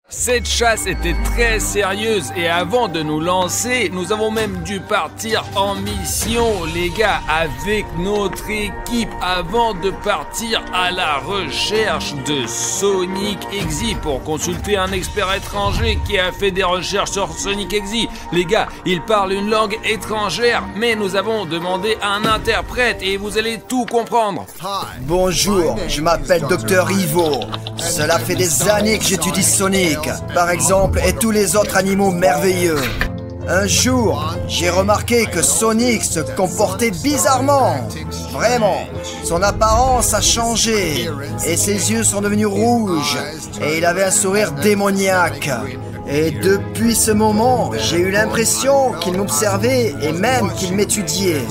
Cette chasse était très sérieuse et avant de nous lancer, nous avons même dû partir en mission, les gars, avec notre équipe avant de partir à la recherche de Sonic Exi pour consulter un expert étranger qui a fait des recherches sur Sonic Exi. Les gars, il parle une langue étrangère, mais nous avons demandé un interprète et vous allez tout comprendre. Bonjour, je m'appelle Dr Ivo. Cela fait des années que j'étudie Sonic, par exemple, et tous les autres animaux merveilleux. Un jour, j'ai remarqué que Sonic se comportait bizarrement. Vraiment, son apparence a changé et ses yeux sont devenus rouges et il avait un sourire démoniaque. Et depuis ce moment, j'ai eu l'impression qu'il m'observait et même qu'il m'étudiait.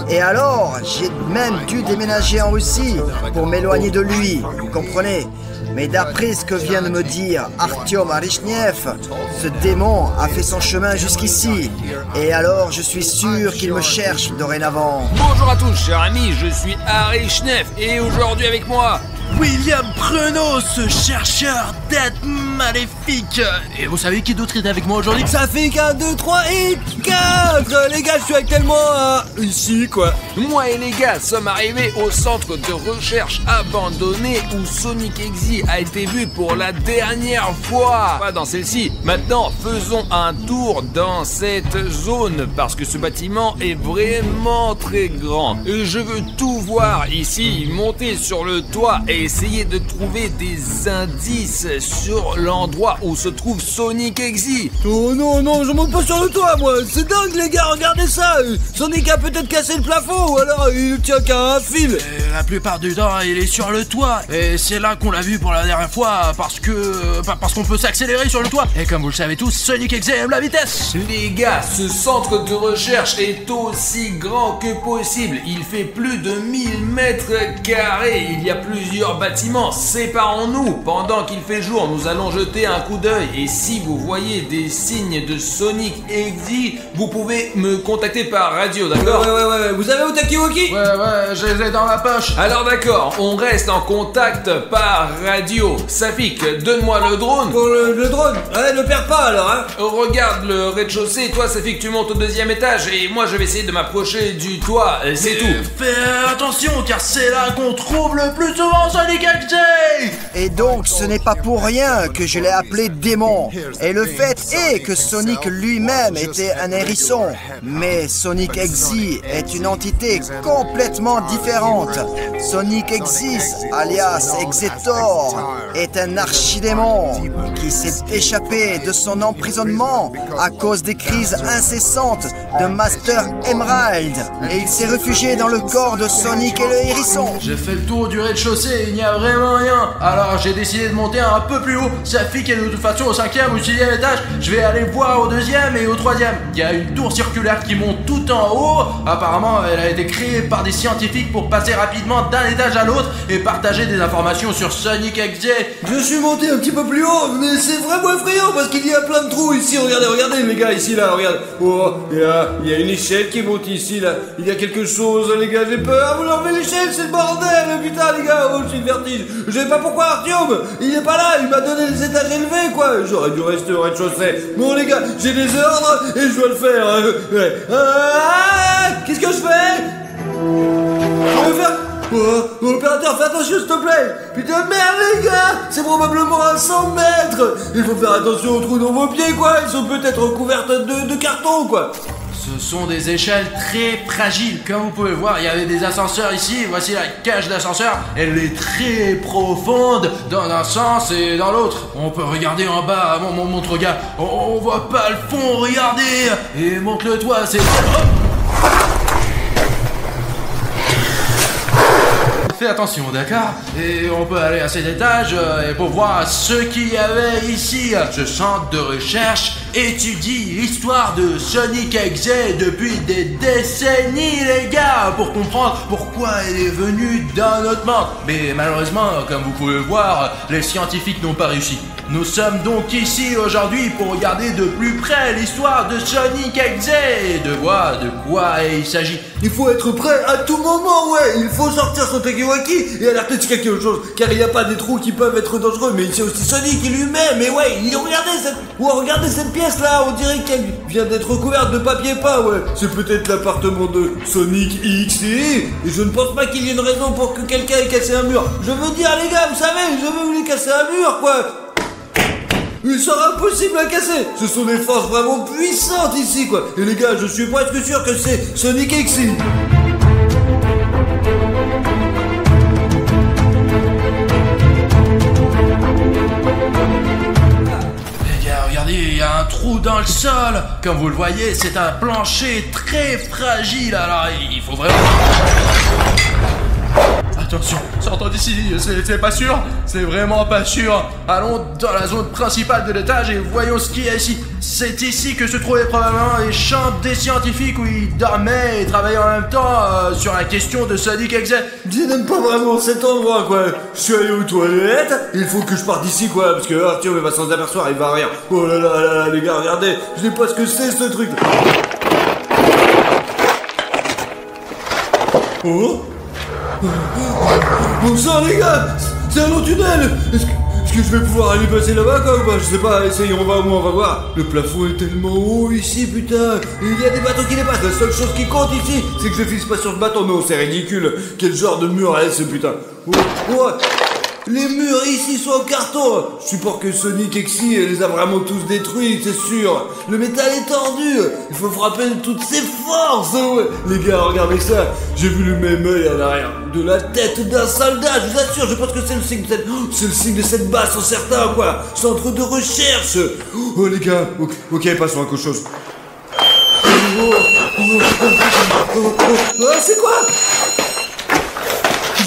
Et alors, j'ai même dû déménager en Russie pour m'éloigner de lui, vous comprenez? Mais d'après ce que vient de me dire Artyom Arishnev, ce démon a fait son chemin jusqu'ici. Et alors je suis sûr qu'il me cherche dorénavant. Bonjour à tous, chers amis, je suis Arishnev et aujourd'hui avec moi... William Prenos, ce chercheur d'être maléfique. Et vous savez qui d'autre est avec moi aujourd'hui? Ça fait qu'un, 2, 3 et 4. Les gars, je suis actuellement ici, quoi. Moi et les gars sommes arrivés au centre de recherche abandonné où Sonic Exi a été vu pour la dernière fois. Pas dans celle-ci. Maintenant, faisons un tour dans cette zone parce que ce bâtiment est vraiment très grand. Je veux tout voir ici, monter sur le toit et essayer de trouver des indices sur l'endroit où se trouve Sonic Exi. Oh non, non, je monte pas sur le toit, moi. C'est dingue, les gars, regardez ça. Sonic a peut-être cassé le plafond ou alors il ne tient qu'à un fil. La plupart du temps, il est sur le toit. Et c'est là qu'on l'a vu pour la dernière fois parce qu'on peut s'accélérer sur le toit. Et comme vous le savez tous, Sonic Exi aime la vitesse. Les gars, ce centre de recherche est aussi grand que possible. Il fait plus de 1000 mètres carrés. Il y a plusieurs bâtiments, séparons-nous. Pendant qu'il fait jour, nous allons jeter un coup d'œil. Et si vous voyez des signes de Sonic Exi, vous pouvez me contacter par radio, d'accord? Ouais. Vous avez au Takiwoki? Ouais, je les ai dans la poche. Alors d'accord, on reste en contact par radio. Safik, donne-moi le drone. Pour le drone? Ouais, ne perds pas alors, hein. Regarde le rez-de-chaussée. Toi, Safik, tu montes au 2e étage. Et moi, je vais essayer de m'approcher du toit. C'est tout. Fais attention, car c'est là qu'on trouve le plus souvent Sonic Exi. Et donc ce n'est pas pour rien que je l'ai appelé démon. Et le fait est que Sonic lui-même était un hérisson. Mais Sonic Exi est une entité complètement différente. Sonic Exis, alias Exetor, est un archidémon qui s'est échappé de son emprisonnement à cause des crises incessantes de Master Emerald. Et il s'est réfugié dans le corps de Sonic et le hérisson. J'ai fait le tour du rez-de-chaussée, il n'y a vraiment rien. Alors j'ai décidé de monter un peu plus haut. Safik est de toute façon au 5e ou 6e étage. Je vais aller voir au 2e et au 3e. Il y a une tour circulaire qui monte tout en haut. Apparemment elle a été créée par des scientifiques pour passer rapidement d'un étage à l'autre et partager des informations sur Sonic Exi. Je suis monté un petit peu plus haut, mais c'est vraiment effrayant parce qu'il y a plein de trous ici. Regardez les gars, ici là, regarde. Oh, il y a une échelle qui monte ici là. Il y a quelque chose, les gars, j'ai peur. Vous l'enlevez l'échelle, c'est le bordel, putain les gars. Oh, j'ai le vertige. Je sais pas pourquoi Artyom, il est pas là, il m'a donné des étages élevés quoi. J'aurais dû rester au rez-de-chaussée. Bon les gars, j'ai des ordres et je dois le faire. Qu'est-ce que je fais? Je vais faire... Oh, opérateur, fais attention s'il te plaît. Putain merde les gars, c'est probablement à 100 mètres. Il faut faire attention aux trous dans vos pieds quoi. Ils sont peut-être recouvertes de carton quoi. Ce sont des échelles très fragiles. Comme vous pouvez voir, il y avait des ascenseurs ici. Voici la cage d'ascenseur. Elle est très profonde dans un sens et dans l'autre. On peut regarder en bas. Montre, regarde. On voit pas le fond, regardez. Et monte le toit, c'est... Fais attention, d'accord? Et on peut aller à cet étage et pour voir ce qu'il y avait ici. Ce centre de recherche étudie l'histoire de Sonic Exi depuis des décennies, les gars, pour comprendre pourquoi elle est venue dans notre monde. Mais malheureusement, comme vous pouvez le voir, les scientifiques n'ont pas réussi. Nous sommes donc ici aujourd'hui pour regarder de plus près l'histoire de Sonic Exe et de voir de quoi il s'agit. Il faut être prêt à tout moment, ouais. Il faut sortir son Takiwaki et alerter si quelque chose, car il n'y a pas des trous qui peuvent être dangereux, mais c'est aussi Sonic lui-même. Mais ouais, regardez cette pièce là, on dirait qu'elle vient d'être recouverte de papier peint, ouais. C'est peut-être l'appartement de Sonic X et je ne pense pas qu'il y ait une raison pour que quelqu'un ait cassé un mur. Je veux dire, les gars, vous savez, je veux voulu casser un mur, quoi. Il sera impossible à casser. Ce sont des forces vraiment puissantes ici, quoi. Et les gars, je suis presque sûr que c'est Sonic X. Les gars, regardez, il y a un trou dans le sol. Comme vous le voyez, c'est un plancher très fragile. Alors, il faut vraiment... Attention, sortons d'ici, c'est pas sûr, c'est vraiment pas sûr. Allons dans la zone principale de l'étage et voyons ce qu'il y a ici. C'est ici que se trouvaient probablement les chambres des scientifiques où ils dormaient et travaillaient en même temps sur la question de Sonic Exe. Je n'aime pas vraiment cet endroit, quoi. Je suis allé aux toilettes, il faut que je parte d'ici, quoi, parce que Arthur va s'en apercevoir, il va rien. Oh là là là, les gars, regardez, je sais pas ce que c'est ce truc. Oh, bon sang, les gars, c'est un long tunnel. Est-ce que je vais pouvoir aller passer là-bas, quoi, ou pas? Je sais pas, essayons, on va voir. Le plafond est tellement haut ici, putain. Il y a des bateaux qui dépassent. La seule chose qui compte ici, c'est que je finisse pas sur ce bateau. Non, c'est ridicule. Quel genre de mur est ce, putain? Oh. Les murs ici sont en carton. Je suppose que Sonic Exe les a vraiment tous détruits, c'est sûr. Le métal est tordu. Il faut frapper de toutes ses forces. Ouais. Les gars, regardez ça. J'ai vu le même œil en arrière de la tête d'un soldat. Je vous assure, je pense que c'est le signe de cette... C'est le signe de cette base, en certain, quoi. Centre de recherche. Oh, les gars. Ok, passons à quelque chose. C'est quoi?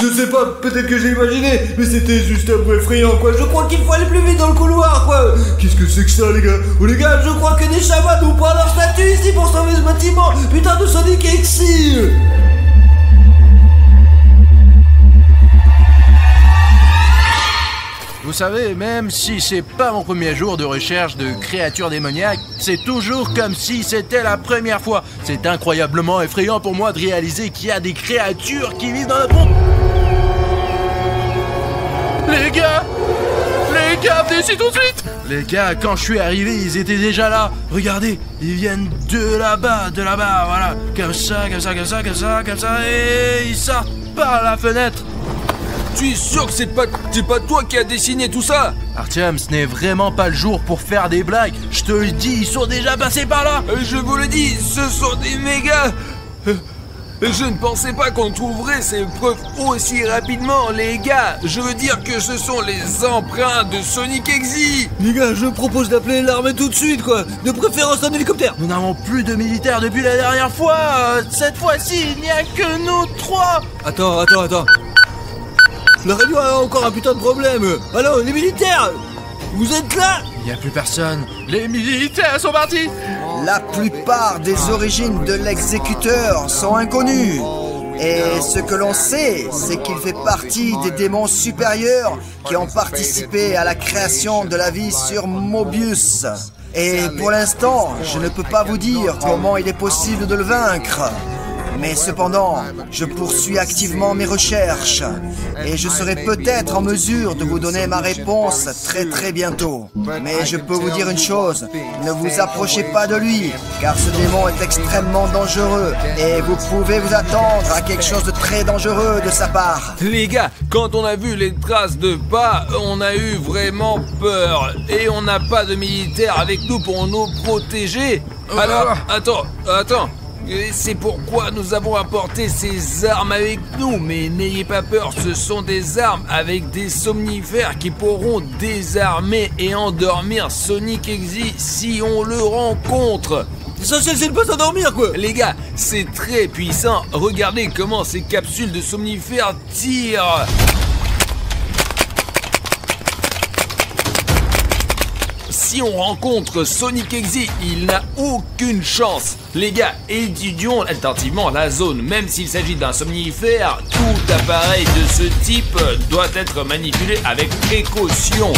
Je sais pas, peut-être que j'ai imaginé, mais c'était juste un peu effrayant, quoi. Je crois qu'il faut aller plus vite dans le couloir, quoi. Qu'est-ce que c'est que ça, les gars? Oh, les gars, je crois que des chamans nous prennent leur statut ici pour sauver ce bâtiment. Putain de Sonic Exe. Vous savez, même si c'est pas mon premier jour de recherche de créatures démoniaques, c'est toujours comme si c'était la première fois. C'est incroyablement effrayant pour moi de réaliser qu'il y a des créatures qui vivent dans notre monde. Les gars, venez ici tout de suite. Les gars, quand je suis arrivé, ils étaient déjà là. Regardez, ils viennent de là-bas, voilà. Comme ça, et ils sortent par la fenêtre. Tu es sûr que c'est pas toi qui as dessiné tout ça? Artyom, ce n'est vraiment pas le jour pour faire des blagues. Je te le dis, ils sont déjà passés par là. Je vous le dis, ce sont des méga... Je ne pensais pas qu'on trouverait ces preuves aussi rapidement, les gars. Je veux dire que ce sont les empreintes de Sonic Exe. Les gars, je propose d'appeler l'armée tout de suite, quoi. De préférence un hélicoptère. Nous n'avons plus de militaires depuis la dernière fois. Cette fois-ci, il n'y a que nous trois. Attends. La radio a encore un putain de problème. Alors, les militaires, vous êtes là? Il n'y a plus personne. Les militaires sont partis. La plupart des origines de l'exécuteur sont inconnues. Et ce que l'on sait, c'est qu'il fait partie des démons supérieurs qui ont participé à la création de la vie sur Mobius. Et pour l'instant, je ne peux pas vous dire comment il est possible de le vaincre. Mais cependant, je poursuis activement mes recherches et je serai peut-être en mesure de vous donner ma réponse très bientôt. Mais je peux vous dire une chose, ne vous approchez pas de lui, car ce démon est extrêmement dangereux et vous pouvez vous attendre à quelque chose de très dangereux de sa part. Les gars, quand on a vu les traces de pas, on a eu vraiment peur et on n'a pas de militaires avec nous pour nous protéger. Alors, attends. C'est pourquoi nous avons apporté ces armes avec nous, mais n'ayez pas peur, ce sont des armes avec des somnifères qui pourront désarmer et endormir Sonic Exe si on le rencontre. L'essentiel, c'est de pas s'endormir, quoi. Les gars, c'est très puissant, regardez comment ces capsules de somnifères tirent. Si on rencontre Sonic Exe, il n'a aucune chance. Les gars, étudions attentivement la zone. Même s'il s'agit d'un somnifère, tout appareil de ce type doit être manipulé avec précaution.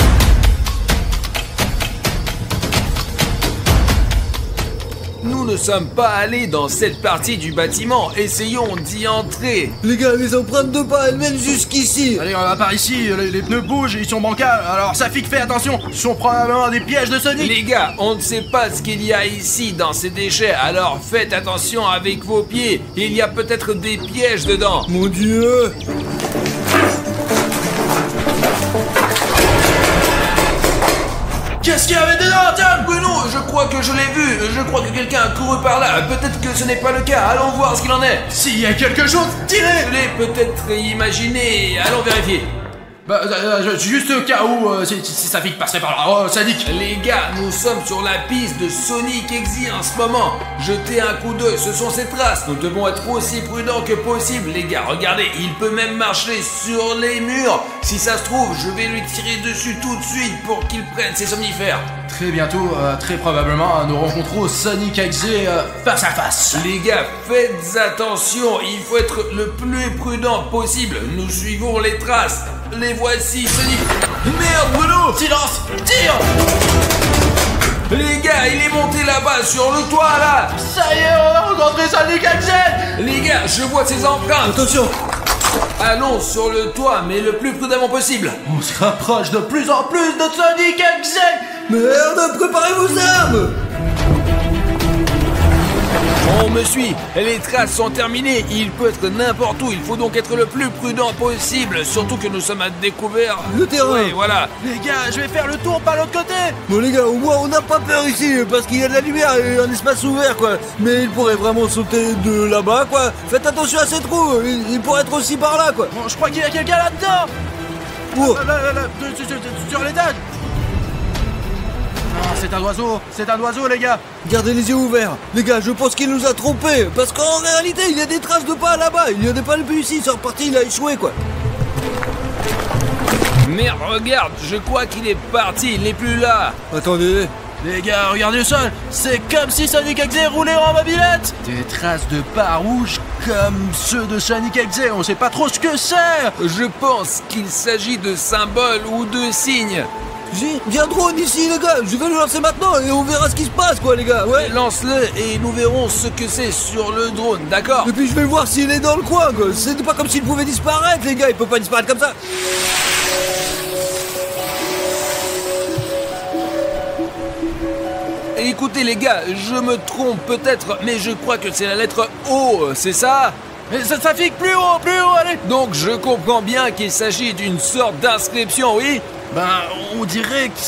nous ne sommes pas allés dans cette partie du bâtiment. Essayons d'y entrer. Les gars, les empreintes de pas, elles mènent jusqu'ici. Allez, on va par ici, les pneus bougent, ils sont bancals. Alors Safik, fais attention, ce sont probablement des pièges de Sonic. Les gars, on ne sait pas ce qu'il y a ici dans ces déchets, alors faites attention avec vos pieds. Il y a peut-être des pièges dedans. Mon Dieu. Qu'est-ce qu'il y avait dedans, Tom? Bruno, je crois que je l'ai vu. Je crois que quelqu'un a couru par là. Peut-être que ce n'est pas le cas. Allons voir ce qu'il en est. S'il y a quelque chose, tirez. Je l'ai peut-être imaginé. Allons vérifier. Bah, juste au cas où, si Safik passerait par là. Oh, sadique. Les gars, nous sommes sur la piste de Sonic Exi en ce moment. Jetez un coup d'œil, ce sont ses traces. Nous devons être aussi prudents que possible, les gars. Regardez, il peut même marcher sur les murs. Si ça se trouve, je vais lui tirer dessus tout de suite pour qu'il prenne ses somnifères. Très bientôt, très probablement, nous rencontrons Sonic Exi face à face. Les gars, faites attention, il faut être le plus prudent possible. Nous suivons les traces. Les voici, Sonic. Merde, Bruno! Silence! Tire! Les gars, il est monté là-bas, sur le toit, là! Ça y est, on a rencontré Sonic Exi! Les gars, je vois ses empreintes! Attention. Allons sur le toit, mais le plus prudemment possible. On se rapproche de plus en plus de Sonic Exi! Merde, préparez vos armes. On me suit, les traces sont terminées, il peut être n'importe où, il faut donc être le plus prudent possible, surtout que nous sommes à découvert. Le terrain. Oui, voilà. Les gars, je vais faire le tour par l'autre côté! Bon les gars, au moins on n'a pas peur ici, parce qu'il y a de la lumière et un espace ouvert quoi. Mais il pourrait vraiment sauter de là-bas quoi. Faites attention à ces trous, il pourrait être aussi par là quoi. Bon, je crois qu'il y a quelqu'un là-dedans! Oh. Là, sur l'étage! Non, c'est un oiseau les gars! Gardez les yeux ouverts. Les gars, je pense qu'il nous a trompés. Parce qu'en réalité, il y a des traces de pas là-bas. Il y a des pas depuis ici, c'est reparti, il a échoué quoi. Mais regarde, je crois qu'il est parti, il n'est plus là. Attendez. Les gars, regardez le sol! C'est comme si Sonic Exi roulait en mobilette! Des traces de pas rouges comme ceux de Sonic Exi, on sait pas trop ce que c'est! Je pense qu'il s'agit de symboles ou de signes. J'ai un drone ici les gars, je vais le lancer maintenant et on verra ce qui se passe quoi les gars, ouais. Lance-le et nous verrons ce que c'est sur le drone, d'accord? Et puis je vais voir s'il est dans le coin quoi. C'est pas comme s'il pouvait disparaître les gars, il peut pas disparaître comme ça. Écoutez les gars, je me trompe peut-être, mais je crois que c'est la lettre O, c'est ça? Mais ça fique plus haut, allez! Donc je comprends bien qu'il s'agit d'une sorte d'inscription, oui? Ben, on dirait que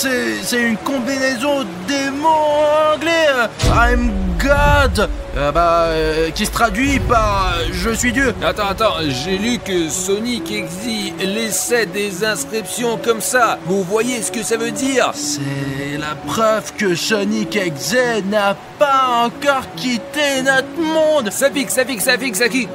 c'est une combinaison des mots anglais. I'm God. Qui se traduit par je suis Dieu. Attends, j'ai lu que Sonic Exi laissait des inscriptions comme ça. Vous voyez ce que ça veut dire? C'est la preuve que Sonic Exi n'a pas encore quitté notre monde. Ça pique.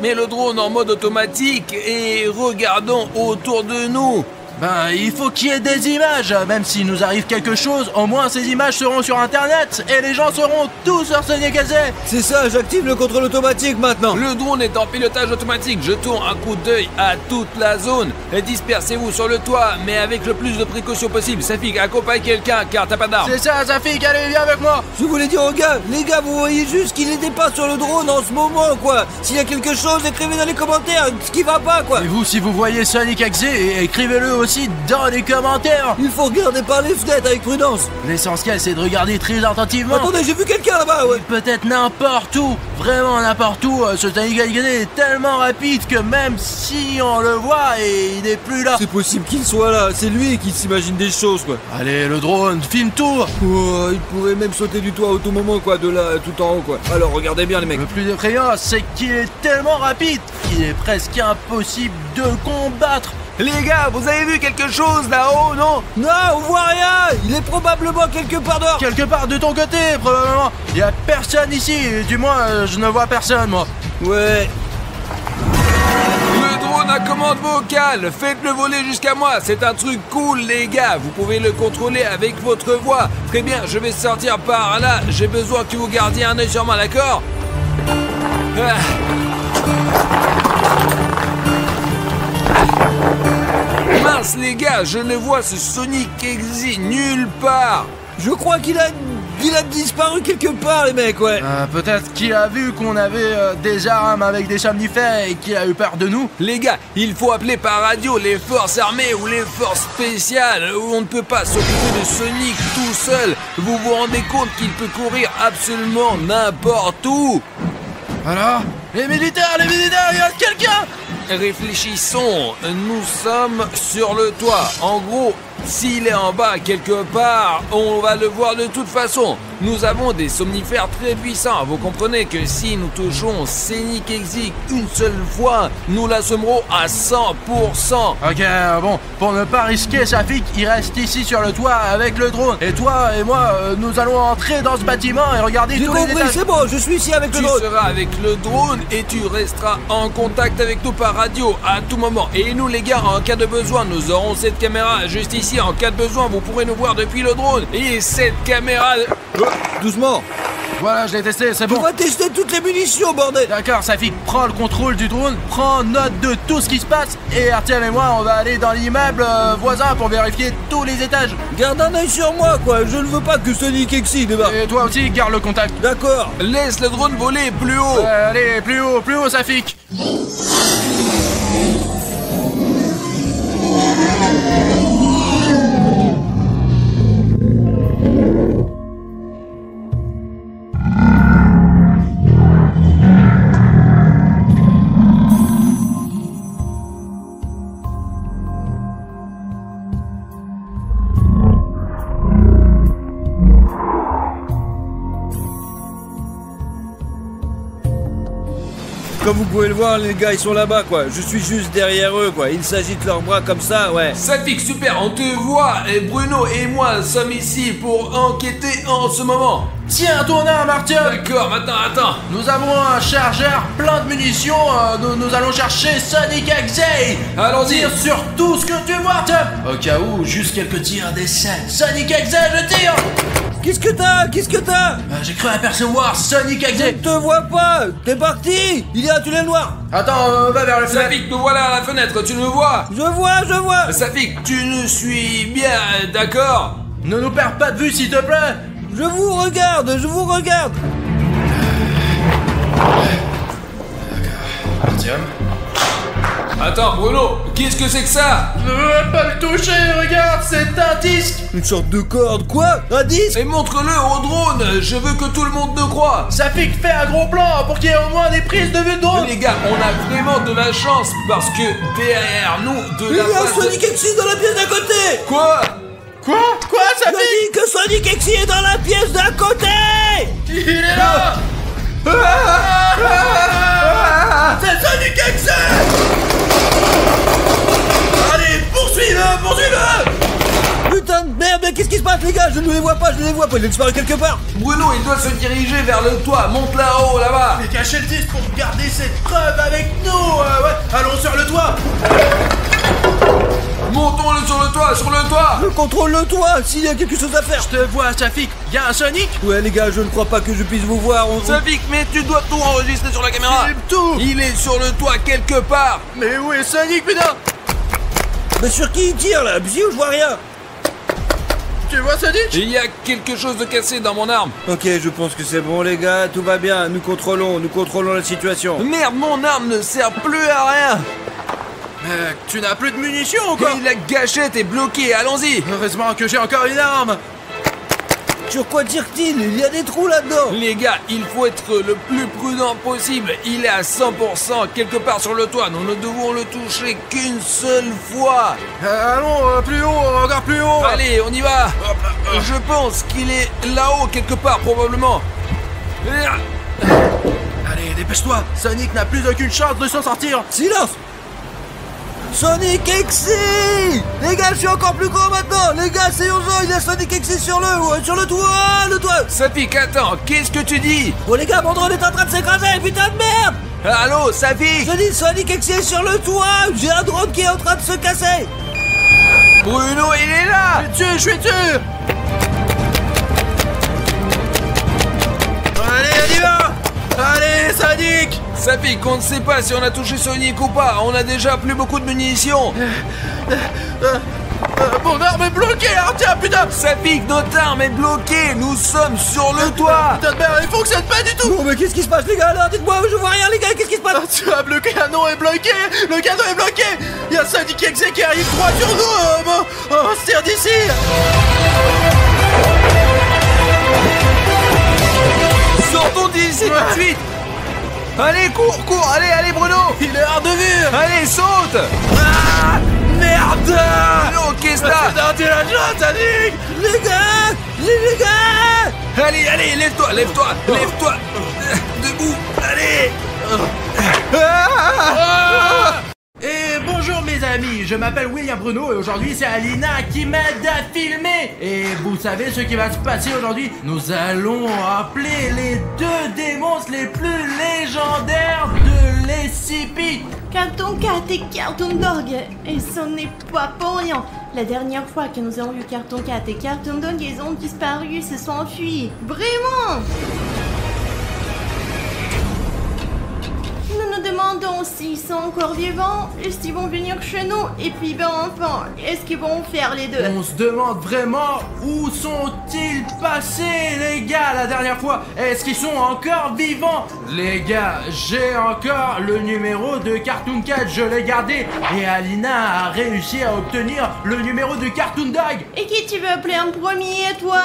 Mets le drone en mode automatique et regardons autour de nous. Ben, il faut qu'il y ait des images. Même s'il nous arrive quelque chose, au moins ces images seront sur internet et les gens seront tous sur Sonic Exi. C'est ça, j'active le contrôle automatique maintenant. Le drone est en pilotage automatique. Jetons un coup d'œil à toute la zone. Et dispersez-vous sur le toit, mais avec le plus de précautions possible. Safik, accompagne quelqu'un car t'as pas d'arme. C'est ça, Safik, allez, viens avec moi. Je voulais dire aux gars, les gars, vous voyez juste qu'il n'était pas sur le drone en ce moment quoi. S'il y a quelque chose, écrivez dans les commentaires ce qui va pas quoi. Et vous, si vous voyez Sonic Exi, écrivez-le aussi dans les commentaires. Il faut regarder par les fenêtres avec prudence. L'essentiel c'est de regarder très attentivement. Attendez, j'ai vu quelqu'un là-bas, ouais. Peut-être n'importe où, vraiment n'importe où. Ce Sonic Exi est tellement rapide que même si on le voit et il n'est plus là. C'est possible qu'il soit là, c'est lui qui s'imagine des choses quoi. Allez, le drone, filme tout. Oh, il pourrait même sauter du toit à tout moment quoi, de là tout en haut quoi. Alors regardez bien les mecs. Le plus effrayant c'est qu'il est tellement rapide qu'il est presque impossible de le combattre. Les gars, vous avez vu quelque chose là-haut, non? Non, on voit rien. Il est probablement quelque part dehors. Quelque part de ton côté, probablement. Il y a personne ici, du moins je ne vois personne moi. Ouais. Le drone à commande vocale, faites-le voler jusqu'à moi, c'est un truc cool les gars, vous pouvez le contrôler avec votre voix. Très bien, je vais sortir par là, j'ai besoin que vous gardiez un œil sur moi, d'accord? Mince les gars, je ne vois ce Sonic Exi nulle part. Je crois qu'il a Il a disparu quelque part, les mecs, ouais. Peut-être qu'il a vu qu'on avait des armes avec des somnifères et qu'il a eu peur de nous. Les gars, il faut appeler par radio les forces armées ou les forces spéciales. On ne peut pas s'occuper de Sonic tout seul. Vous vous rendez compte qu'il peut courir absolument n'importe où? Alors, les militaires, il y a quelqu'un! Réfléchissons, nous sommes sur le toit. En gros, s'il est en bas quelque part, on va le voir de toute façon. Nous avons des somnifères très puissants. Vous comprenez que si nous touchons Sonic Exi une seule fois, nous l'assommerons à 100%. Ok, bon, pour ne pas risquer Safik, il reste ici sur le toit avec le drone. Et toi et moi, nous allons entrer dans ce bâtiment et regarder J'ai tous les compris, étages. c'est bon, je suis ici avec le Tu drone. seras avec le drone et tu resteras en contact avec nous par radio à tout moment. Et nous les gars, en cas de besoin, nous aurons cette caméra juste ici. En cas de besoin, vous pourrez nous voir depuis le drone. Et cette caméra... Doucement. Voilà, je l'ai testé, c'est On bon. va tester toutes les munitions, bordel. D'accord, Safik, prends le contrôle du drone, prends note de tout ce qui se passe. Et Artyom et moi, on va aller dans l'immeuble voisin pour vérifier tous les étages. Garde un œil sur moi, quoi. Je ne veux pas que Sonic Exi débarque. Et toi aussi, garde le contact. D'accord. Laisse le drone voler plus haut. Allez, plus haut, Safik. Comme vous pouvez le voir, les gars, ils sont là-bas, quoi. Je suis juste derrière eux, quoi. Ils s'agitent leurs bras comme ça, ouais. Safik, super, on te voit. Et Bruno et moi sommes ici pour enquêter en ce moment. Tiens, ton arme, Artyom. D'accord, maintenant, attends. Nous avons un chargeur plein de munitions. Nous allons chercher Sonic Exi. Allons-y. Tire sur tout ce que tu vois, Artyom. Au cas où, juste quelques tirs d'essai. Sonic Exi, je tire. Qu'est-ce que t'as J'ai cru apercevoir Sonic Je Exi. ne te vois pas. T'es parti. Il y a un tunnel noir. Attends, va vers le fenêtre. Safik, nous voilà à la fenêtre, tu nous vois? Je vois. Safik, tu nous suis bien, d'accord? Ne nous perds pas de vue, s'il te plaît. Je vous regarde. Artyom. Attends, Bruno, qu'est-ce que c'est que ça? Ne veux pas le toucher, regarde, c'est un disque. Une sorte de corde, quoi? Un disque? Et montre-le au drone, je veux que tout le monde te croie. Safik fait un gros plan pour qu'il y ait au moins des prises de vue de drone. Les gars, on a vraiment de la chance parce que derrière nous, de Il y la a un face de- Sonic Exi dans la pièce d'à côté. Quoi? Quoi, Je Safik? dis que Sonic Exi est dans la pièce d'à côté. Il est là. C'est Sonic Exi. Allez, poursuis-le. Putain de merde, mais qu'est-ce qui se passe, les gars? Je ne les vois pas. Il a disparu quelque part. Bruno, il doit se diriger vers le toit, monte là-haut, là-bas. J'ai caché le disque pour garder cette preuve avec nous. Ouais, allons sur le toit. Montons-le sur le toit. Je contrôle le toit. S'il y a quelque chose à faire. Je te vois, Safik. Y a un Sonic. Ouais, les gars, je ne crois pas que je puisse vous voir. Safik, mais tu dois tout enregistrer sur la caméra. Filme tout. Il est sur le toit quelque part. Mais où est Sonic, putain? Mais sur qui il tire là? Bzio, je vois rien. Tu vois Sonic? Il y a quelque chose de cassé dans mon arme. Ok, je pense que c'est bon, les gars. Tout va bien. Nous contrôlons la situation. Merde, mon arme ne sert plus à rien. Tu n'as plus de munitions ou quoi? Et la gâchette est bloquée, allons-y. Heureusement que j'ai encore une arme. Sur quoi tire-t-il? Il y a des trous là-dedans. Les gars, il faut être le plus prudent possible. Il est à 100% quelque part sur le toit. Nous ne devons le toucher qu'une seule fois. Allons, plus haut, encore plus haut. Allez, on y va. Je pense qu'il est là-haut quelque part, probablement. Allez, dépêche-toi. Sonic n'a plus aucune chance de s'en sortir. Silence! Sonic Exi! Les gars, je suis encore plus gros maintenant! Les gars, c'est urgent, il y a Sonic Exi sur le toit! Safik, attends, qu'est-ce que tu dis? Oh les gars, mon drone est en train de s'écraser, putain de merde! Allô, Safik? Je dis Sonic Exi est sur le toit! J'ai un drone qui est en train de se casser! Bruno, il est là! Je suis dessus. Allez, on y va. Allez, Sonic. Safik, on ne sait pas si on a touché Sonic ou pas. On a déjà plus beaucoup de munitions. Mon arme est bloquée, hein, tiens, putain. Ça pique, notre arme est bloquée. Nous sommes sur le toit. Putain de merde, il fonctionne pas du tout. Bon, mais qu'est-ce qui se passe, les gars, là? Dites-moi, je vois rien, les gars, qu'est-ce qui se passe? Le canon est bloqué. Le canon est bloqué. Il y a Syndic Exec qui arrive droit sur nous. On se tire d'ici. Sortons d'ici tout de suite. Allez, cours, allez Bruno. Il est hors de vue. Allez, saute. Ah, merde. Oh, qu'est-ce que t'as? T'es la joie, Syndic. Les gars! Allez, lève-toi. Debout, allez. Et bonjour mes amis, je m'appelle William Bruno et aujourd'hui c'est Alina qui m'aide à filmer. Et vous savez ce qui va se passer aujourd'hui? Nous allons appeler les 2 démons les plus légendaires de l'SCP. Cartoon Cat et Cartoon Dog. Et ce n'est pas pour rien. La dernière fois que nous avons vu Cartoon Cat et Cartoon Dog, ils ont disparu, ils se sont enfuis. Vraiment! Nous nous demandons s'ils sont encore vivants, est-ce qu'ils vont venir chez nous, et puis ben enfin, est-ce qu'ils vont faire les deux? On se demande vraiment où sont-ils passés les gars la dernière fois? Est-ce qu'ils sont encore vivants? Les gars, j'ai encore le numéro de Cartoon Cat, je l'ai gardé. Et Alina a réussi à obtenir le numéro de Cartoon Dog. Et qui tu veux appeler en premier, toi?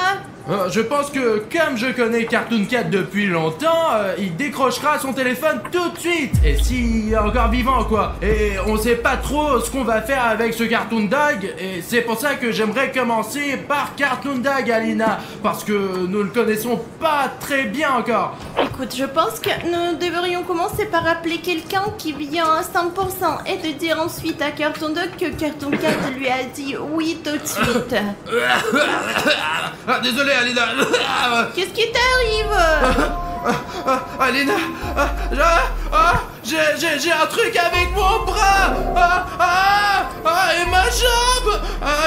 Je pense que comme je connais Cartoon Cat depuis longtemps, il décrochera son téléphone tout de suite. Et s'il est encore vivant quoi. Et on sait pas trop ce qu'on va faire avec ce Cartoon Dog. Et c'est pour ça que j'aimerais commencer par Cartoon Dog, Alina. Parce que nous le connaissons pas très bien encore. Écoute, je pense que nous devrions commencer par appeler quelqu'un qui vient à 100% et te dire ensuite à Cartoon Dog que Cartoon Cat lui a dit oui tout de suite. Ah, désolé Alina. Qu'est-ce qui t'arrive? Alina, j'ai un truc avec mon bras. Et ma jambe.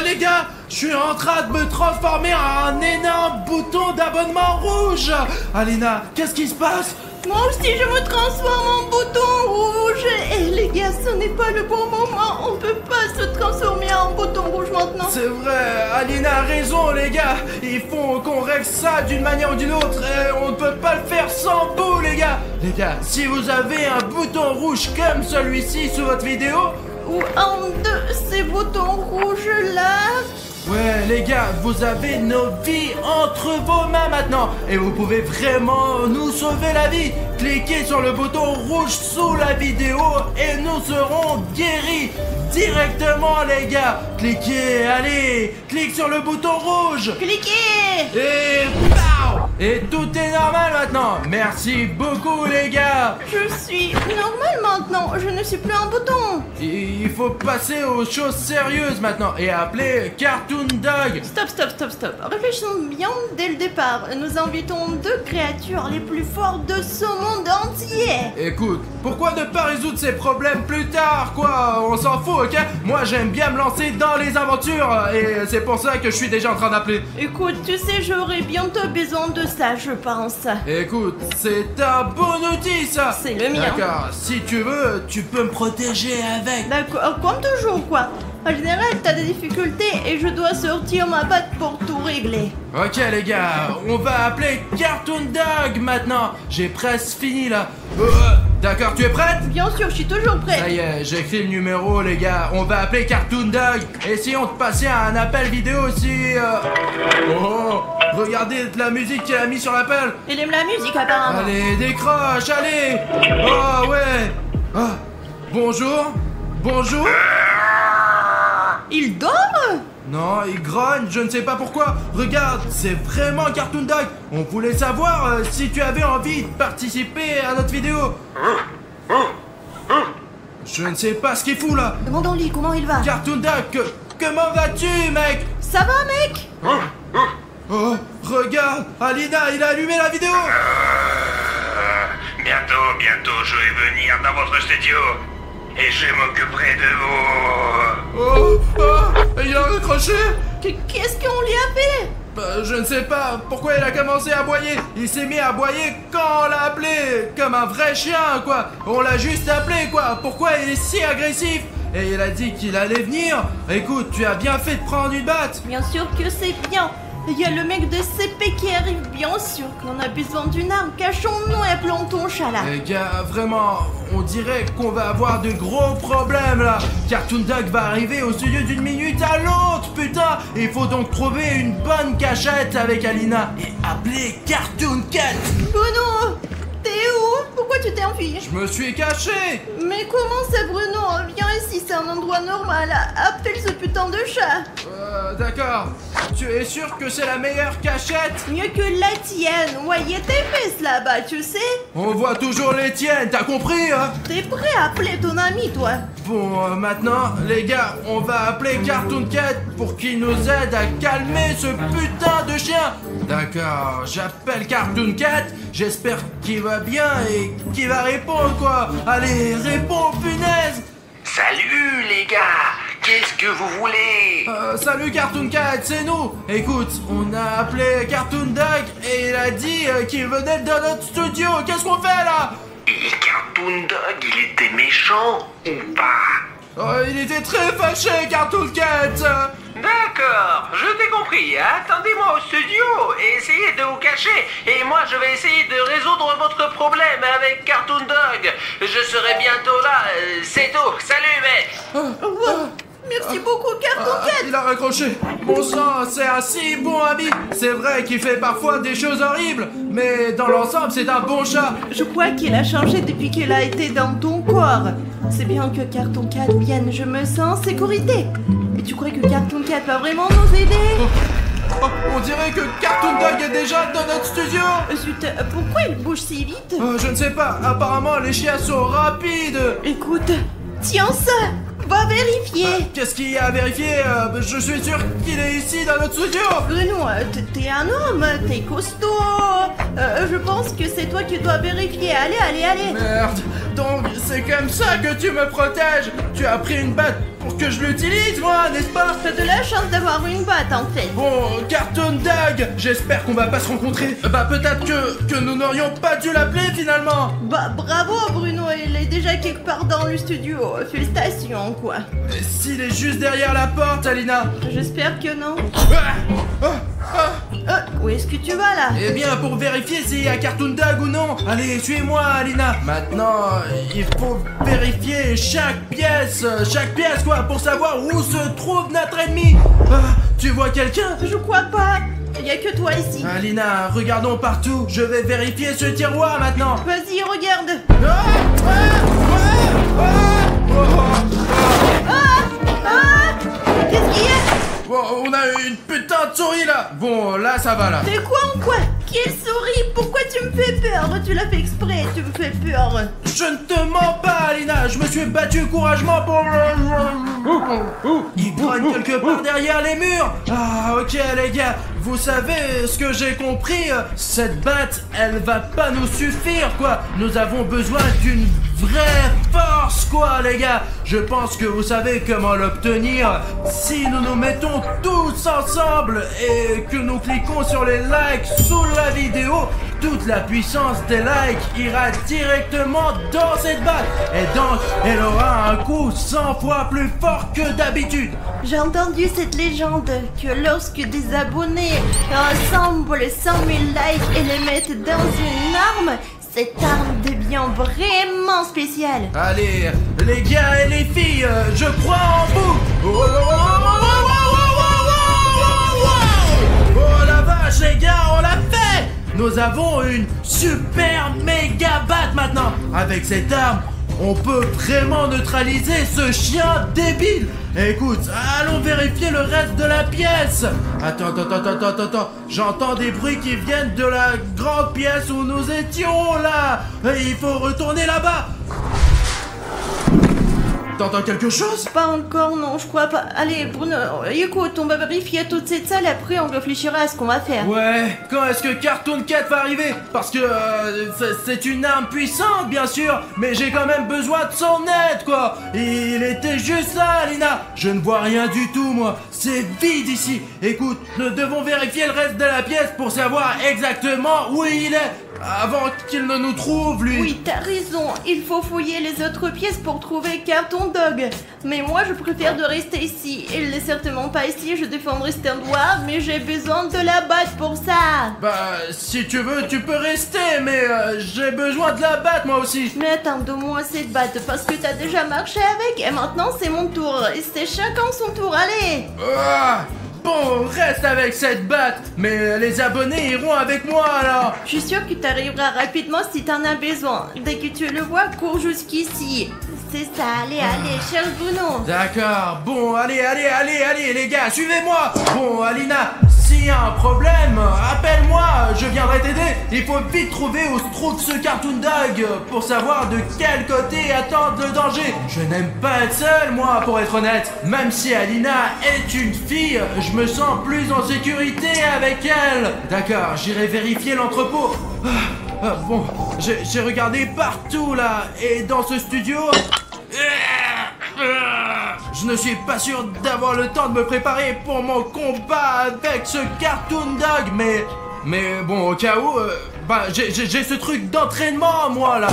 Les gars, je suis en train de me transformer en un énorme bouton d'abonnement rouge. Alina, qu'est-ce qui se passe? Moi aussi je me transforme en bouton rouge. Et les gars, ce n'est pas le bon moment. On peut pas se transformer en bouton rouge maintenant. C'est vrai, Alina a raison les gars. Il faut qu'on règle ça d'une manière ou d'une autre. Et on ne peut pas le faire sans vous les gars. Les gars, si vous avez un bouton rouge comme celui-ci sous votre vidéo, ou un de ces boutons rouges là. ouais les gars, vous avez nos vies entre vos mains maintenant. Et vous pouvez vraiment nous sauver la vie. Cliquez sur le bouton rouge sous la vidéo et nous serons guéris directement les gars. Cliquez, allez, clique sur le bouton rouge. Cliquez. Et pow! Et tout est normal maintenant. Merci beaucoup les gars. Je suis normal maintenant. Je ne suis plus un bouton. Il faut passer aux choses sérieuses maintenant et appeler Cartoon Dog. Stop. Réfléchissons bien dès le départ. Nous invitons 2 créatures les plus fortes de ce monde entier. Écoute, pourquoi ne pas résoudre ces problèmes plus tard, quoi? On s'en fout, ok? Moi, j'aime bien me lancer dans les aventures et c'est pour ça que je suis déjà en train d'appeler. Écoute, tu sais, j'aurai bientôt besoin de ça, je pense. Écoute, c'est un bon outil, ça. C'est le mien. D'accord, si tu veux, tu peux me protéger avec. D'accord, comme toujours, quoi. En général, t'as des difficultés et je dois sortir ma batte pour tout régler. Ok les gars, on va appeler Cartoon Dog maintenant. J'ai presque fini là. D'accord, tu es prête? Bien sûr, je suis toujours Ça prête. y est, j'ai écrit le numéro les gars. On va appeler Cartoon Dog. Essayons de passer à un appel vidéo aussi. Oh, regardez de la musique qu'elle a mis sur l'appel. Il aime la musique apparemment. Allez, décroche, allez. Oh ouais. Ah, bonjour. Il dort? Non, il grogne, je ne sais pas pourquoi. Regarde, c'est vraiment Cartoon Dog. On voulait savoir si tu avais envie de participer à notre vidéo. Je ne sais pas ce qu'il fout là. Demandons-lui comment il va. Cartoon Dog, comment vas-tu, mec? Ça va, mec? Oh, regarde, Alina, il a allumé la vidéo. Bientôt, je vais venir dans votre studio. Et je m'occuperai de vous. Oh, il a raccroché. Qu'est-ce qu'on lui a fait? Je ne sais pas pourquoi il a commencé à aboyer. Il s'est mis à aboyer quand on l'a appelé. Comme un vrai chien, quoi. On l'a juste appelé, quoi. Pourquoi il est si agressif? et il a dit qu'il allait venir. Écoute, tu as bien fait de prendre une batte. Bien sûr que c'est bien. Il y a le mec de CP qui arrive, bien sûr qu'on a besoin d'une arme. Cachons-nous et appelons ton chat là. Les gars, vraiment, on dirait qu'on va avoir de gros problèmes là. Cartoon Dog va arriver au studio d'une minute à l'autre, putain. Il faut donc trouver une bonne cachette avec Alina et appeler Cartoon Cat. Bruno, t'es où? Pourquoi tu t'es enfui? Je me suis caché. Mais comment ça, Bruno? Viens ici, c'est un endroit normal. Appelle ce putain de chat. D'accord. Tu es sûr que c'est la meilleure cachette? Mieux que la tienne. Ouais, y a tes fesses là-bas, tu sais. On voit toujours les tiennes, t'as compris, hein? T'es prêt à appeler ton ami, toi? Bon, maintenant, les gars, on va appeler Cartoon Cat pour qu'il nous aide à calmer ce putain de chien. D'accord, j'appelle Cartoon Cat, j'espère qu'il va bien et qu'il va répondre, quoi. Allez, réponds, punaise. Salut les gars, qu'est-ce que vous voulez? Salut Cartoon Cat, c'est nous. Écoute, on a appelé Cartoon Dog et il a dit qu'il venait dans notre studio. Qu'est-ce qu'on fait là? Et Cartoon Dog, il était méchant ou pas? Il était très fâché, Cartoon Cat. D'accord, je t'ai compris. Attendez-moi au studio et essayez de vous cacher. Et moi, je vais essayer de résoudre votre problème avec Cartoon Dog. Je serai bientôt là. C'est tout. Salut, mec. Merci beaucoup, Cartoon Cat. Il a raccroché. Bon sang, c'est un si bon ami. C'est vrai qu'il fait parfois des choses horribles, mais dans l'ensemble, c'est un bon chat. Je crois qu'il a changé depuis qu'il a été dans ton corps. C'est bien que Cartoon Cat vienne, je me sens en sécurité. Mais tu crois que Cartoon Cat va vraiment nous aider? On dirait que Cartoon Dog est déjà dans notre studio. Zut, pourquoi il bouge si vite? Je ne sais pas, apparemment les chiens sont rapides. Écoute, tiens ça, va vérifier. Qu'est-ce qu'il y a à vérifier? Je suis sûr qu'il est ici dans notre studio. Bruno, t'es un homme, t'es costaud. Je pense que c'est toi qui dois vérifier. Allez. Merde, donc c'est comme ça que tu me protèges. Tu as pris une batte pour que je l'utilise, moi, n'est-ce pas? T'as de la chance d'avoir une batte, en fait. Bon, Cartoon Dog, j'espère qu'on va pas se rencontrer. Peut-être que nous n'aurions pas dû l'appeler finalement. Bah, bravo, Bruno, il est déjà quelque part dans le studio. Félicitations, quoi. Et s'il est juste derrière la porte, Alina? J'espère que non. Où est-ce que tu vas, là? Eh bien, pour vérifier s'il y a Cartoon Dog ou non. Allez, suis-moi, Alina. Maintenant, il faut vérifier chaque pièce, quoi, pour savoir où se trouve notre ennemi. Tu vois quelqu'un? Je crois pas. Il y a que toi ici. Alina, regardons partout. Je vais vérifier ce tiroir maintenant. Vas-y, regarde. Qu'est-ce qu'il y a? Bon, on a une putain de souris là. Bon, là, ça va là. C'est quoi en quoi? Quelle souris? Pourquoi tu me fais peur? Tu l'as fait exprès, tu me fais peur. Je ne te mens pas, Alina. Je me suis battu courageusement pour... Il grogne quelque part derrière les murs. Ah, ok, les gars. Vous savez ce que j'ai compris? Cette batte, elle va pas nous suffire, quoi. Nous avons besoin d'une vraie force, quoi, les gars. Je pense que vous savez comment l'obtenir. Si nous nous mettons tous ensemble et que nous cliquons sur les likes sous la vidéo, toute la puissance des likes ira directement dans cette batte. Et donc, elle aura un coup 100 fois plus fort que d'habitude. J'ai entendu cette légende que lorsque des abonnés rassemblent 100 000 likes et les mettent dans une arme, cette arme devient vraiment spéciale. Allez, les gars et les filles, je crois en vous. Oh la vache, les gars, on l'a fait. Nous avons une super méga batte maintenant. Avec cette arme, on peut vraiment neutraliser ce chien débile. Écoute, allons vérifier le reste de la pièce. Attends. J'entends des bruits qui viennent de la grande pièce où nous étions là. Et il faut retourner là-bas. T'entends quelque chose? Pas encore, non, je crois pas. Allez, Bruno, écoute, on va vérifier toute cette salle, après on réfléchira à ce qu'on va faire. Ouais, quand est-ce que Cartoon Cat va arriver? Parce que c'est une arme puissante, bien sûr, mais j'ai quand même besoin de son aide, quoi. Il était juste là, Alina. Je ne vois rien du tout, moi. C'est vide ici. Écoute, nous devons vérifier le reste de la pièce pour savoir exactement où il est. Avant qu'il ne nous trouve, lui. Oui, t'as raison. Il faut fouiller les autres pièces pour trouver Cartoon Dog. Mais moi, je préfère de rester ici. Il n'est certainement pas ici, je défendrai cet endroit, mais j'ai besoin de la battre pour ça. Bah, si tu veux, tu peux rester, mais j'ai besoin de la battre moi aussi. Mais attends, donne-moi cette batte, parce que t'as déjà marché avec, et maintenant c'est mon tour. Et c'est chacun son tour, allez. Bon, reste avec cette batte, mais les abonnés iront avec moi alors. Je suis sûre que tu arriveras rapidement si t'en as besoin. Dès que tu le vois, cours jusqu'ici. C'est ça, allez, cherche Bruno. D'accord, bon, allez, les gars, suivez-moi. Bon, Alina, s'il y a un problème, appelle-moi, je viendrai t'aider. Il faut vite trouver où se trouve ce Cartoon Dog pour savoir de quel côté attendre le danger. Je n'aime pas être seul, moi, pour être honnête. Même si Alina est une fille, je me sens plus en sécurité avec elle. D'accord, j'irai vérifier l'entrepôt. Bon, j'ai regardé partout là, et dans ce studio... Je ne suis pas sûr d'avoir le temps de me préparer pour mon combat avec ce Cartoon Dog, mais bon, au cas où, bah j'ai ce truc d'entraînement moi là.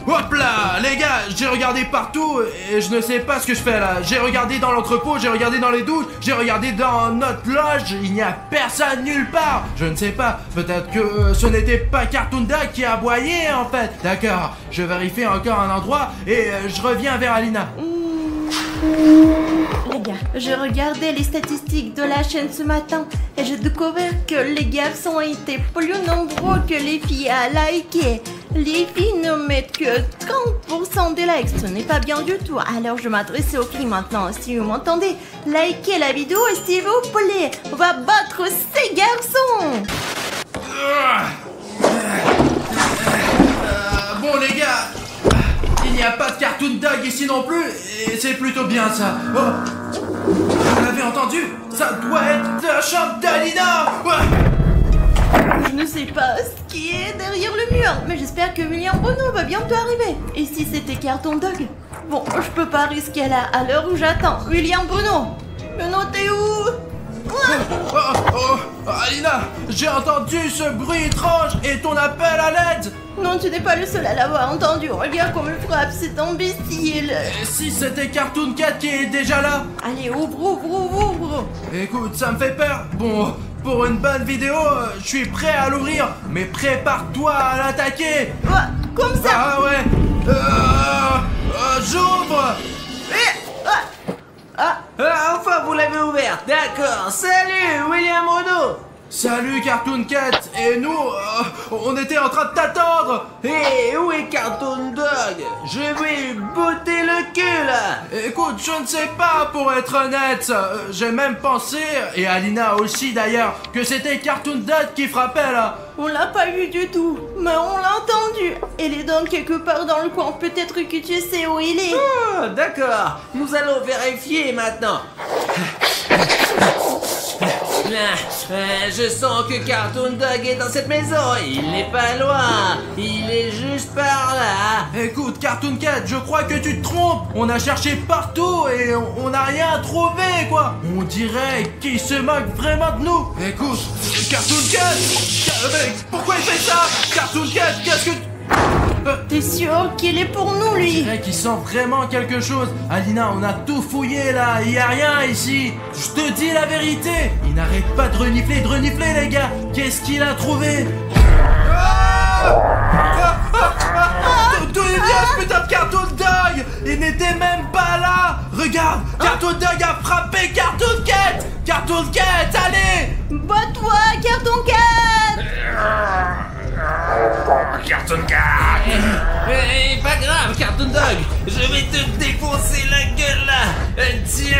Hop là, les gars, j'ai regardé partout et je ne sais pas ce que je fais là. J'ai regardé dans l'entrepôt, j'ai regardé dans les douches, j'ai regardé dans notre loge, il n'y a personne nulle part. Je ne sais pas, peut-être que ce n'était pas Cartoon Dog qui a aboyé en fait. D'accord, je vérifie encore un endroit et je reviens vers Alina. Les gars, j'ai regardé les statistiques de la chaîne ce matin et j'ai découvert que les garçons étaient plus nombreux que les filles à liker. Les filles ne mettent que 30% des likes, ce n'est pas bien du tout. Alors je m'adresse aux filles maintenant, si vous m'entendez, likez la vidéo s'il vous plaît. On va battre ces garçons. Bon les gars, il n'y a pas de Cartoon Dog ici non plus, et c'est plutôt bien ça. Oh, vous l'avez entendu? Ça doit être la chambre d'Alina. Je ne sais pas ce qui est derrière le mur, mais j'espère que William Bruno va bientôt arriver. Et si c'était Cartoon Dog? Bon, je peux pas risquer là, à l'heure où j'attends. William Bruno! Bruno, t'es où? Alina, j'ai entendu ce bruit étrange et ton appel à l'aide. Non, tu n'es pas le seul à l'avoir entendu. Regarde comme il frappe, c'est imbécile. Et si c'était Cartoon Cat qui est déjà là? Allez, ouvre. Écoute, ça me fait peur. Bon, pour une bonne vidéo, je suis prêt à l'ouvrir, mais prépare-toi à l'attaquer. Comme ça. Ah ouais. J'ouvre. Enfin, vous l'avez ouverte, d'accord. Salut, William Bruno. Salut Cartoon Cat. Et nous, on était en train de t'attendre. Hé, où est Cartoon Dog? Je vais lui botter le cul, là. Écoute, je ne sais pas pour être honnête. J'ai même pensé, et Alina aussi d'ailleurs, que c'était Cartoon Dog qui frappait là. On l'a pas vu du tout, mais on l'a entendu. Il est donc quelque part dans le coin, peut-être que tu sais où il est. Oh, d'accord, nous allons vérifier maintenant. Je sens que Cartoon Dog est dans cette maison. Il n'est pas loin. Il est juste par là. Écoute, Cartoon Cat, je crois que tu te trompes. On a cherché partout et on n'a rien trouvé, quoi. On dirait qu'il se moque vraiment de nous. Écoute, Cartoon Cat, pourquoi il fait ça? Cartoon Cat, qu'est-ce que... T'es sûr qu'il est pour nous, lui? Je dirais qu'il sent vraiment quelque chose. Alina, on a tout fouillé là, il y a rien ici. Je te dis la vérité. Il n'arrête pas de renifler, les gars. Qu'est-ce qu'il a trouvé? D'où il vient ce putain de Cartoon Dog? Il n'était même pas là. Regarde, Cartoon Dog a frappé Cartoon Cat. Cartoon Cat, allez. Bats-toi, Cartoon Cat. Cartoon Cat. Pas grave, Cartoon Dog. Je vais te défoncer la gueule là. Tiens,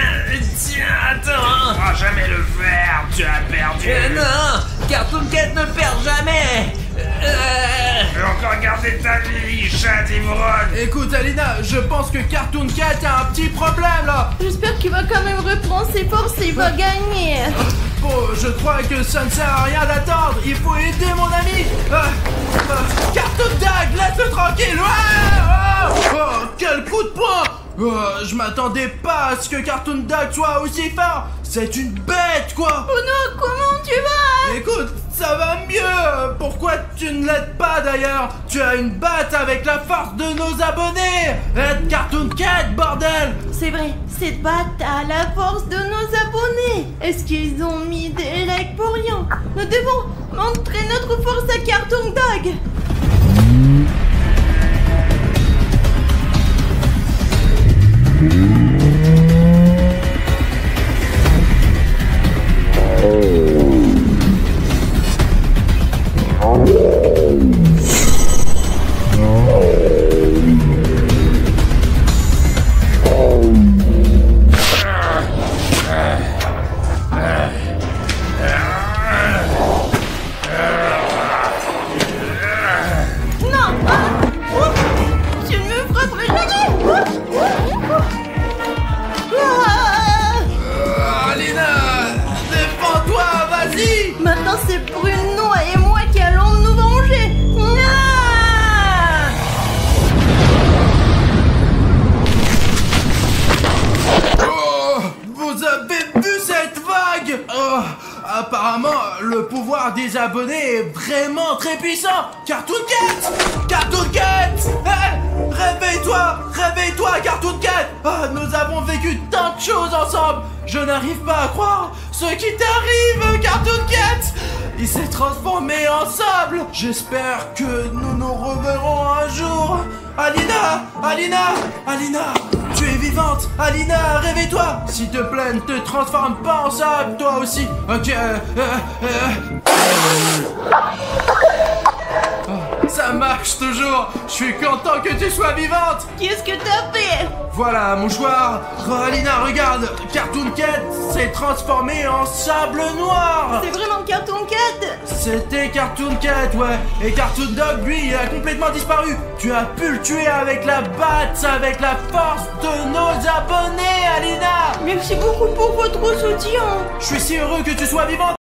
attends. Tu jamais le faire, tu as perdu. Non, Cartoon Cat ne perd jamais. Tu veux encore garder ta vie, chat d'ivrogne. Écoute Alina, je pense que Cartoon Cat a un petit problème là. J'espère qu'il va quand même reprendre ses forces et il va gagner. Bon, je crois que ça ne sert à rien d'attendre. Il faut aider mon ami. Cartoon Dog, laisse-le tranquille. Quel coup de poing. Je m'attendais pas à ce que Cartoon Dog soit aussi fort. C'est une bête quoi. Oh non, comment tu vas? Écoute, ça va mieux. Pourquoi pourquoi tu ne l'aides pas d'ailleurs? Tu as une batte avec la force de nos abonnés. Aide Cartoon Cat, bordel. C'est vrai, cette batte a la force de nos abonnés. Est-ce qu'ils ont mis des likes pour rien? Nous devons montrer notre force à Cartoon Dog. Maintenant c'est Bruno et moi qui allons nous venger. Oh, vous avez vu cette vague? Oh, apparemment, le pouvoir des abonnés est vraiment très puissant. Cartoon Cat! Cartoon Cat! Réveille-toi! Réveille-toi, Cartoon Cat! Ah, nous avons vécu tant de choses ensemble. Je n'arrive pas à croire ce qui t'arrive, Cartoon Cat! Il s'est transformé en sable. J'espère que nous nous reverrons un jour. Alina! Alina! Alina! Tu es vivante! Alina, réveille-toi! S'il te plaît, ne te transforme pas en sable, toi aussi! Ok, Oh, ça marche toujours! Je suis content que tu sois vivante! Qu'est-ce que t'as fait? Voilà, mouchoir! Oh, Alina, regarde! Cartoon Cat s'est transformé en sable noir! C'est vraiment Cartoon Cat? C'était Cartoon Cat, ouais! Et Cartoon Dog, lui, il a complètement disparu! Tu as pu le tuer avec la batte, avec la force de nos abonnés, Alina! Merci beaucoup pour votre soutien. Je suis si heureux que tu sois vivante!